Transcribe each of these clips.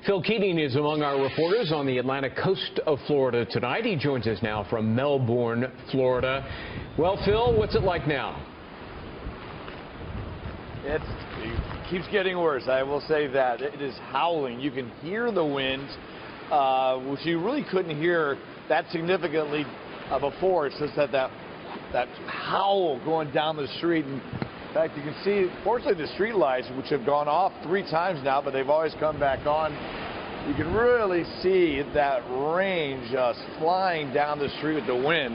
Phil Keating is among our reporters on the Atlantic coast of Florida tonight. He joins us now from Melbourne, Florida. Well, Phil, what's it like now? It keeps getting worse. I will say that. It is howling. You can hear the wind, which you really couldn't hear that significantly before. It's just that howl going down the street. And in fact, you can see, fortunately, the street lights, which have gone off 3 times now, but they've always come back on. You can really see that rain just flying down the street with the wind.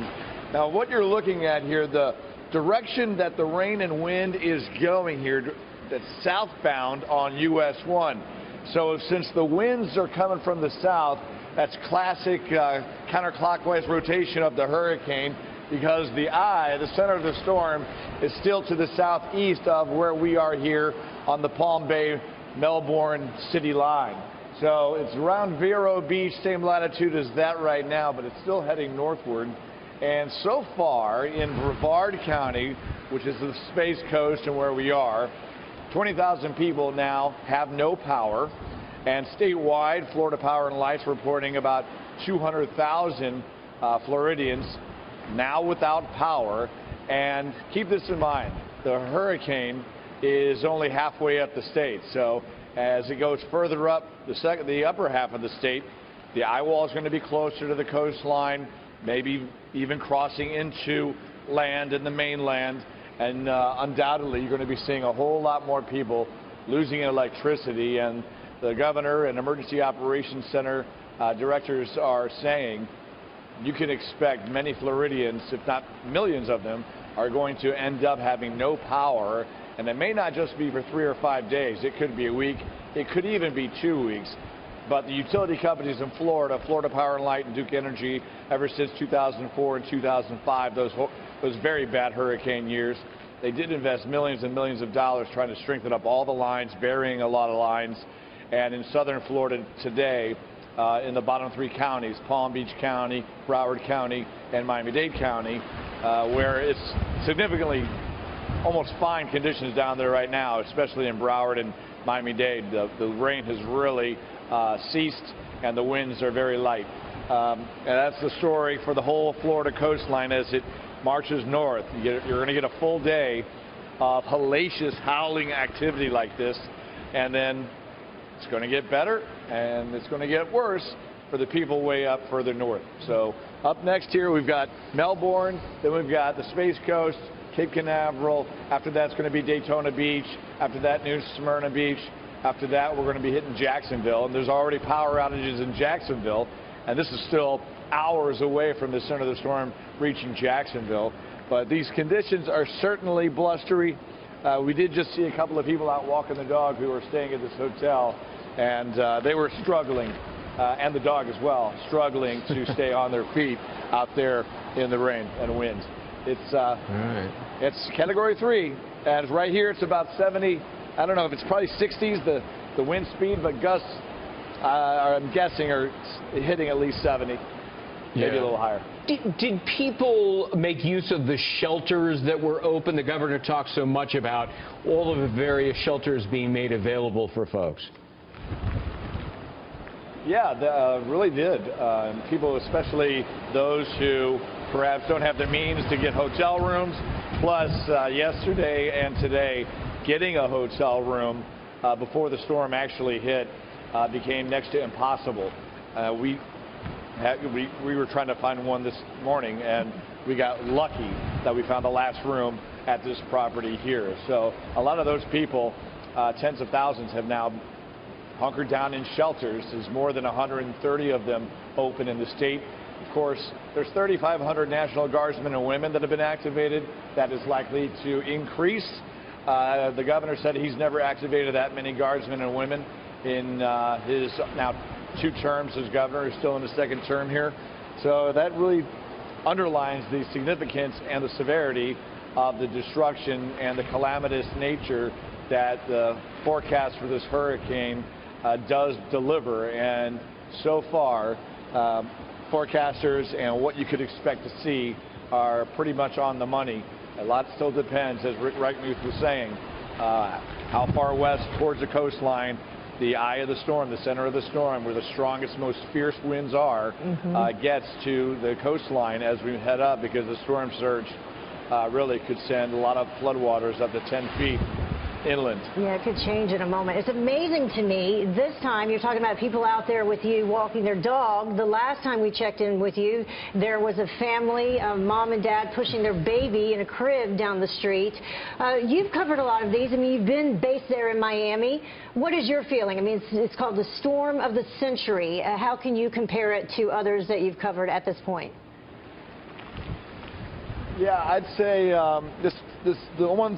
Now, what you're looking at here, the direction that the rain and wind is going here, that's southbound on US 1. So since the winds are coming from the south, that's classic counterclockwise rotation of the hurricane, because the eye, the center of the storm, is still to the southeast of where we are here on the Palm Bay, Melbourne city line. So it's around Vero Beach, same latitude as that right now, but it's still heading northward. And so far in Brevard County, which is the Space Coast and where we are, 20,000 people now have no power. And statewide, Florida Power and Light's reporting about 200,000 Floridians now without power. And keep this in mind, the hurricane is only halfway up the state. So as it goes further up, the upper half of the state, the eye wall is going to be closer to the coastline, maybe even crossing into land in the mainland. And undoubtedly, you're going to be seeing a whole lot more people losing electricity. And the governor and Emergency Operations Center directors are saying you can expect many Floridians, if not millions of them, are going to end up having no power. And it may not just be for 3 or 5 days. It could be a week. It could even be 2 weeks. But the utility companies in Florida, Florida Power and Light and Duke Energy, ever since 2004 and 2005, those very bad hurricane years, they did invest millions and millions of dollars trying to strengthen up all the lines, burying a lot of lines. And in southern Florida today, in the bottom 3 counties, Palm Beach County, Broward County, and Miami-Dade County, where it's significantly almost fine conditions down there right now, especially in Broward and Miami-Dade. The rain has really ceased, and the winds are very light. And that's the story for the whole Florida coastline as it marches north. You're going to get a full day of hellacious howling activity like this, and then it's going to get better, and it's going to get worse for the people way up further north. So up next here, we've got Melbourne, then we've got the Space Coast, Cape Canaveral. After that's going to be Daytona Beach. After that, New Smyrna Beach. After that, we're going to be hitting Jacksonville, and there's already power outages in Jacksonville, and this is still hours away from the center of the storm reaching Jacksonville. But these conditions are certainly blustery. We did just see a couple of people out walking the dog who were staying at this hotel, and they were struggling, and the dog as well, struggling to stay on their feet out there in the rain and wind. It's Category 3, and right here it's about 70. I don't know if it's probably 60s, the wind speed, but gusts, I'm guessing, are hitting at least 70, maybe a little higher. Did people make use of the shelters that were open? The governor talked so much about all of the various shelters being made available for folks. Yeah, really did. People, especially those who perhaps don't have the means to get hotel rooms, plus yesterday and today, getting a hotel room before the storm actually hit became next to impossible. We were trying to find one this morning, and we got lucky that we found the last room at this property here. So a lot of those people, tens of thousands, have now hunkered down in shelters. There's more than 130 of them open in the state. Of course, there's 3,500 National Guardsmen and women that have been activated. That is likely to increase. The governor said he's never activated that many guardsmen and women in his now 2 terms as governor. He's still in his 2nd term here. So that really underlines the significance and the severity of the destruction and the calamitous nature that the forecast for this hurricane does deliver. And so far, forecasters and what you could expect to see are pretty much on the money. A lot still depends, as Rick Reichmuth was saying, how far west towards the coastline the eye of the storm, the center of the storm, where the strongest, most fierce winds are, gets to the coastline as we head up, because the storm surge really could send a lot of floodwaters up to 10 feet inland. Yeah, it could change in a moment. It's amazing to me. This time, you're talking about people out there with you walking their dog. The last time we checked in with you, there was a family, mom and dad, pushing their baby in a crib down the street. You've covered a lot of these. I mean, you've been based there in Miami. What is your feeling? I mean, it's called the storm of the century. How can you compare it to others that you've covered at this point? Yeah, I'd say the one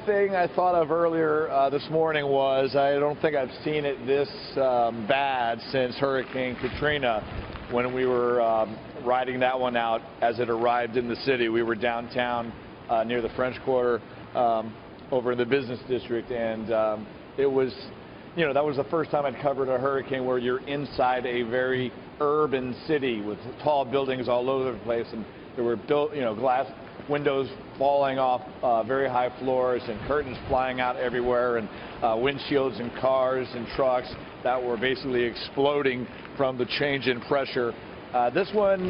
thing I thought of earlier this morning was I don't think I've seen it this bad since Hurricane Katrina, when we were riding that one out as it arrived in the city. We were downtown near the French Quarter over in the business district, and it was, you know, that was the first time I'd covered a hurricane where you're inside a very urban city with tall buildings all over the place, and there were built, you know, glass windows falling off very high floors, and curtains flying out everywhere, and windshields and cars and trucks that were basically exploding from the change in pressure. This one,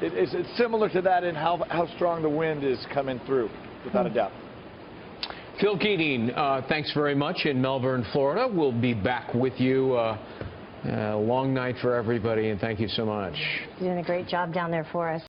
it's similar to that in how strong the wind is coming through, without a doubt. Phil Keating, thanks very much in Melbourne, Florida. We'll be back with you. Long night for everybody, and thank you so much. You're doing a great job down there for us.